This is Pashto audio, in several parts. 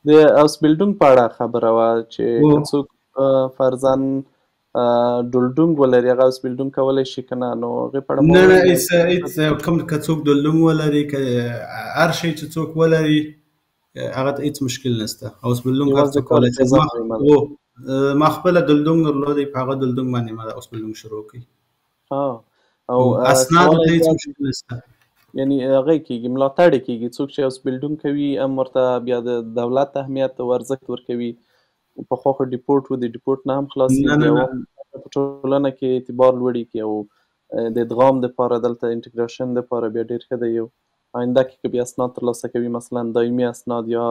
د هاوس بیلډونګ په اړه خبره وه چې و که څوک فرضاً ډولډونګ ولري هغه هاوس بیلډونګ کولی شي که نه نو هغې په اړه مو نه نه ووایئ. هیڅ کوم که څوک ډولډونګ ولري هر شی چې څوک ولري هغه ته هیڅ مشکل نشته. هاوس بیلډونګ هر یوازې څوک کار کولی شي. فضا مهمه ده. ما خپله ډولډونګ درلودی، په هغه ډولډونګ باندې ما هاوس بیلډونګ شروع کړی او اسنادو ته کولای هیڅ شي مشکل نشته. یعنی هغه کېږي ملاتړ یې کېږي څوک چې هاوس بیلډونګ کوي هم ورته بیا د دولت اهمیت او ارزښت ورکوي. پخوا خو ډیپورټ و، د ډیپورټ نه هم نه خلاصېږي نه او نه هم په ټولنه کې اعتبار لوړي کړي او د ادغام دپاره دلته انټګریشن دپاره بیا ډېر ښه دی. او آینده کې که بیا اسناد ترلاسه کوي مثلا دایمي اسناد یا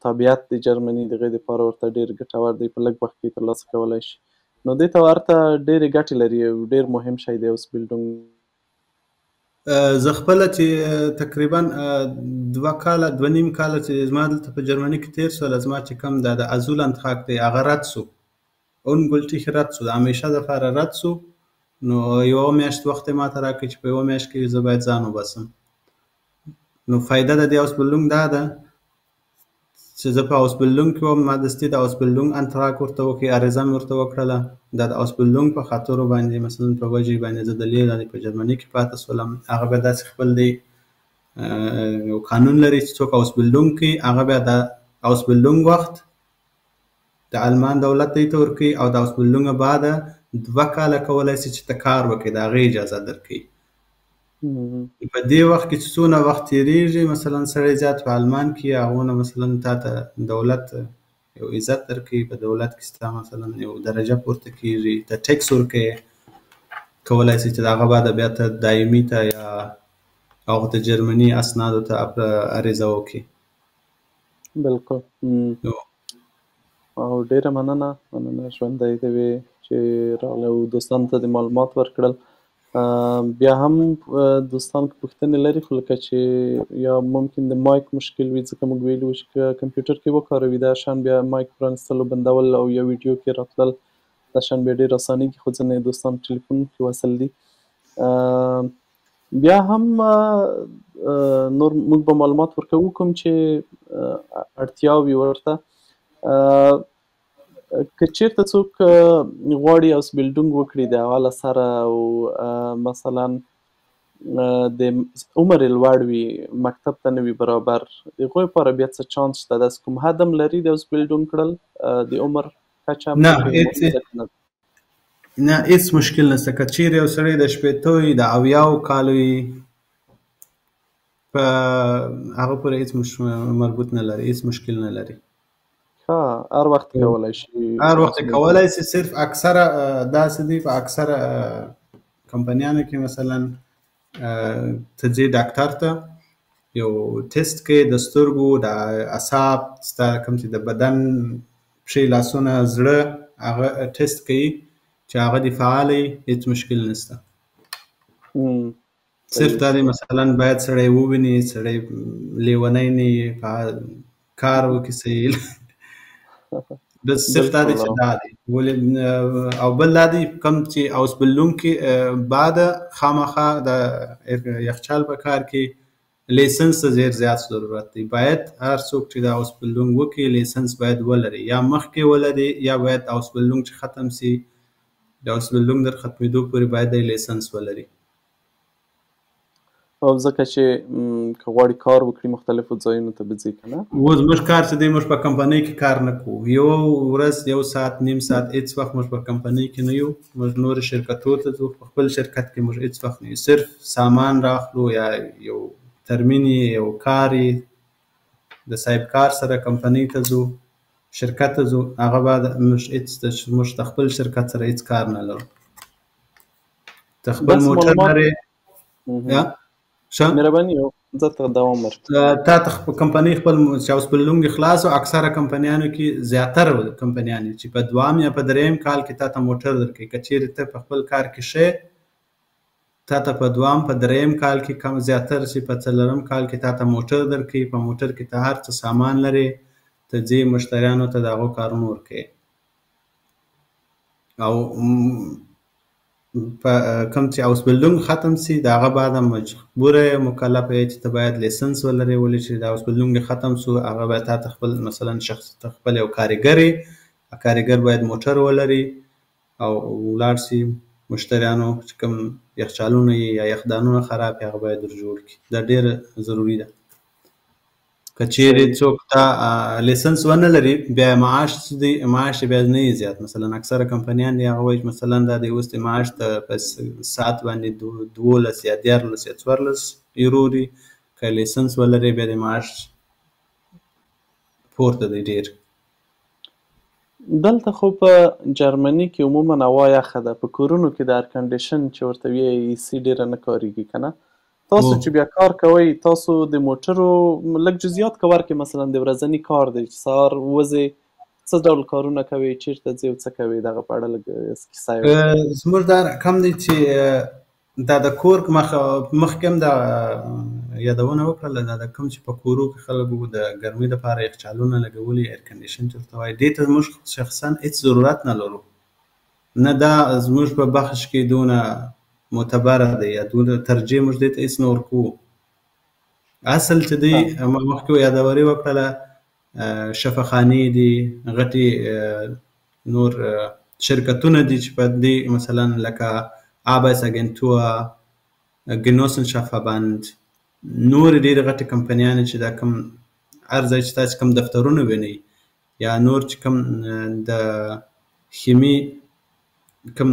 تابعیت د جرمني د هغې دپاره ورته ډېر ګټور دی، په لږ وخت کې ترلاسه کولی شي. نو دې ته ورته ډېرې ګټې لري او ډېر مهم شی دی هاوس بیلډونګ. زه خپله چې تقریبا 2 کاله 2.5 کاله چې زما دلته په جرمني کې تېر شول، زما چې کوم د ازولانتخاک دی هغه رد شو، اونګولټیخ رد شو، د همیشه دپاره رد شو. نو 1 میاشت وخت یې ماته راکړی چې په 1 میاشت کې زه باید ځان وباسم. نو فایده د دې هاوس بیلډونګ دا ده چې زه په هاوس بیلډونګ کې وم، ما دستي د هاوس بیلډونګ انتراک ورته وکړې، عریضه مې ورته وکړله. دا د هاوس بیلډونګ په خاطرو باندې مثلا په وجې باندې زه د لې لاندې په جرمني کې پاتې شولم. هغه بیا داسې خپل دی یو قانون لري چې څوک هاوس بیلډونګ کوي هغه بیا د هاوس بیلډونګ وخت د آلمان دولت ته ورکوي او د هاوس بیلډونګ بعده 2 کاله کولی شي چې ته کار وکړې، د هغې اجازه درکوي. په دې وخت کې چې څونه وخت تېرېږي مثلا سړی زیات په آلمان کې هغونه مثلا تا ته دولت یو عزت درکوي، په دولت کې ستا مثلا یو درجه پورته کېږي، ته ټیکس ورکوې، کولی شي چې د هغه بعده بیا ته دایمي ته یا هغو ته جرمني اسنادو ته عریضه وکړي. بلکل. او ډېره مننه ژوندی دې وي چې راغلی او دوستانو ته دې معلومات ورکړل. بیا هم دوستان که پوښتنې لري خو لکه چې یا ممکن د مایک مشکل وي ځکه موږ ویلي وو چې که کمپیوټر کې وکاروي دا شیان بیا مایک پرانیستل او بندول او یا ویډیو کې راتلل دا شیان بیا ډېر اسانېږي خو ځینې دوستان ټلیفون کې وصل دي. بیا هم نور موږ به معلومات ورکوو کوم چې اړتیا وي ورته. که چېرته څوک غواړي هاوس بیلډونګ وکړي د اوله سره او مثلا د عمر یې لوړ وي مکتب ته نه وي برابر د هغوی لپاره بیا څه چانس شته داسې کوم حد هم لري د هاوس بیلډونګ کړل د عمر کچه هم نه هیڅ مشکل نشته. که چیرې یو سړی د 80 وي د 70 کالو وي په هغه پورې هیڅ مربوط نه لري، هیڅ مشکل نه لري. هر وخت کولی شي هر وخت کولی شي. صرف اکثره داسې دي په اکثره کمپنیانو کې مثلا ته ځې ډاکټر ته یو ټیسټ کوي د سترګو د اعصاب ستا کوم چې د بدن پښې لاسونه زړه هغه ټیسټ کوي چې هغه دې فعال وي، هیڅ مشکل نشته. صرف دا دی مثلا باید سړی وویني، سړی لیونی نه وي، کار وکړي صحیح بس صرف دا دی چې دا دی. او بل دا دی کوم چې هاوس بیلډونګ کې بعد خامخا د یخچال په کار کې لیسنس ته ډېر زیات ضرورت دی. باید هر څوک چې د هاوس بیلډونګ وکړي لیسنس باید ولري، یا مخکې ولري یا باید هاوس بیلډونګ چې ختم شي د هاوس بیلډونګ در ختمېدو پورې باید د لیسنس ولري. او ځکه چې که غواړي کار وکړي مختلفو ځایونو ته به ځي که نه. اوس موږ کار چې دی موږ په کمپنۍ کې کار نه کوو، یو ورځ 1 ساعت 1.5 ساعت هېڅ وخت موږ په کمپنۍ کې نه یو، موږ نورو شرکتو ته ځو. په خپل شرکت کې موږ هېڅ وخت نه یو، صرف سامان راخلو یا یو ترمین یو کار د صاحب کار سره کمپنۍ ته ځو، شرکت ته ځو، هغه بعد موږ د خپل شرکت سره هېڅ کار نه لرو. ته خپل موټر لرې مهرباني زه ته دوام ورکړم. تا ته کمپنۍ خپل چې هاوس بیلډونګ خلاص او اکثره کمپنیانو کې زیاتره کمپنیانې چې په 2 یا په 3 کال کې تا ته موټر درکوي. که چېرې ته په خپل کار کې ښه تا ته په 2 په 3 کال کې کم زیاتره چې په 4 کال کې تا ته موټر درکوي. په موټر کې ته هر څه سامان لرې، ته ځې مشتریانو ته د هغو کارونه ورکوې. او کوم چې اوسبلډونګ ختم سي د هغه بعد مجبوره یې مکلفه یې چې ته باید لیسنس ولرې، ولې چې د اوسبلډونګ ختم سو هغه باید تا ته خپل مثلا شخص ته خپل یو کارګر یې، کارګر باید موټر ولري او ولاړ سي مشتریانو چې کوم یخچالونه یې یا یخدانونه خراب هغه باید در جوړ کړي. دا ډېره ضروري ده. که چیرې څوک تا لیسنس ونه لري بیا معاش دی معاش بیا نه یې زیات. مثلا اکثره کمپنیان دی هغه وایي مثلا دا د اوس د معاش ته په ساعت باندې 12 یا 14 یا 14 یورو دی. که لیسنس ولري بیا د معاش پورته دی ډېر. دلته خو په جرمني کې عموما هوا یخه ده، په کورونو کې د ایر کنډیشن چې ورته وایي اي سي ډېره نه کارېږي که نه. تاسو چې بیا کار کوئ تاسو د موټرو لږ جزئیات که ورکړئ، مثلا د ورځني کار دی چې سهار وځئ څه ډول کارونه کوئ، چېرته ځئ او څه کوئ، دغه په اړه لږ کیسه یې وکړئ. زموږ دا کم دی چې دا د کور مخکې هم دا یادونه وکړله، دا د کوم چې په کورو کې خلکو د ګرمۍ دپاره یخچالونه لګولي ایر کنډیشن چې ورته وایي، دې ته موږ شخصا هېڅ ضرورت نه لرو. نه دا زموږ په بخش کې دونه معتبره دی یا دونه ترجیح موږ دې ته هېڅ نه ورکوو. اصل چې دی ما مخکې یادوري وکړله شفاخانې دي، غټې نور شرکتونه دي چې په دې مثلا لکه Arbeitsagentur, Genossenschaftsverband، نور ډېرې غټې کمپنیانې چې دا کوم هر ځای چې تاسې کوم دفترونه وینئ یا نور چې کوم د خیمي کوم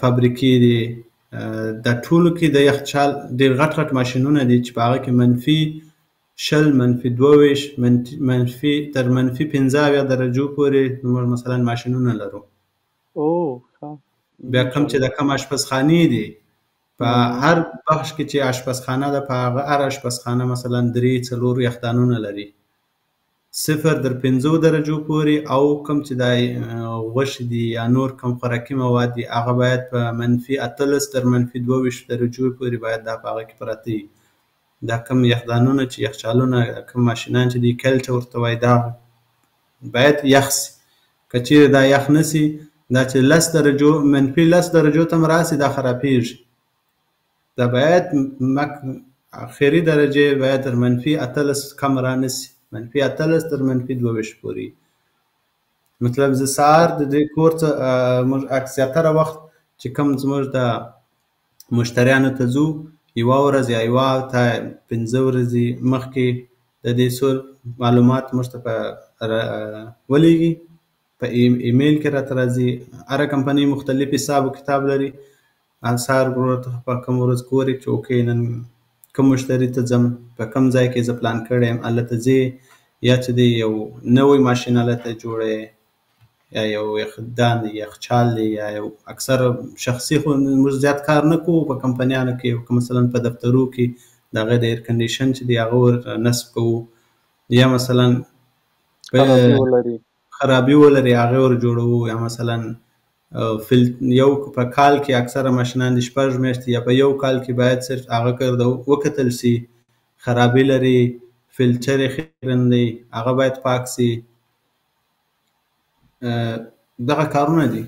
فابریکې دي، دا ټولو کې د یخچال ډېر غټ غټ ماشینونه دي چې په هغه کې -20 -22 تر -15 درجو پورې موږ مثلا ماشینونه لرو. بیا کوم چې د کوم اشپزخانې دي په هر بخش کې چې اشپزخانه ده په هغه هر اشپزخانه مثلا 3-4 یخدانونه لري، 0 تر 15 درجو پورې، او کوم چې د غوښې دي یا نور کوم خوراکي مواد دي هغه باید په -18 تر -22 درجو پورې باید دا په هغه کې پراته وي. دا کوم یخدانونه چې یخچالونه کوم ماشینان چې دي کلټ ورته وایي دا باید یخ سي. که چیرې دا یخ نه سي دا چې 10 درجو -10 درجو ته هم راسي دا خرابېږي. دا باید آخري درجې باید تر -18 کم را نه سي، -18 تر -22 پورې. مطلب زه سهار د دې کور څخه موږ اکثره وخت چې کوم زموږ د مشتریانو ته ځو یوه ورځ یا یوه تا 15 ورځې مخکې د دې څو معلومات موږ ته په ولیږي، په ایمیل کې راته راځي. هره کمپنۍ مختلف حساب و کتاب لري. سهار ورته په کوم ورځ ګوري چې اوکې نن کوم مشتري ته ځم، په کوم ځای کې زه پلان کړی یم هلته ځې، یا چې دی یو نوی ماشین هلته جوړوې یا یو یخدان دی یخچال دی یا یو اکثر شخصي، خو موږ زیات کار نه کوو په کمپنیانو کې، مثلا په دفترو کې د هغې د ایر کنډیشن چې دی هغه ور نصب کوو، یا مثلا خرابي ولري هغې ور جوړوو، یا مثلا یو په کال کې اکثره ماشینان دي 6 میاشتې یا په یو کال کې باید صرف هغه وکتل سي، خرابي لري، فلټر یې خیرن دی هغه باید پاک سي. دغه کارونه دي.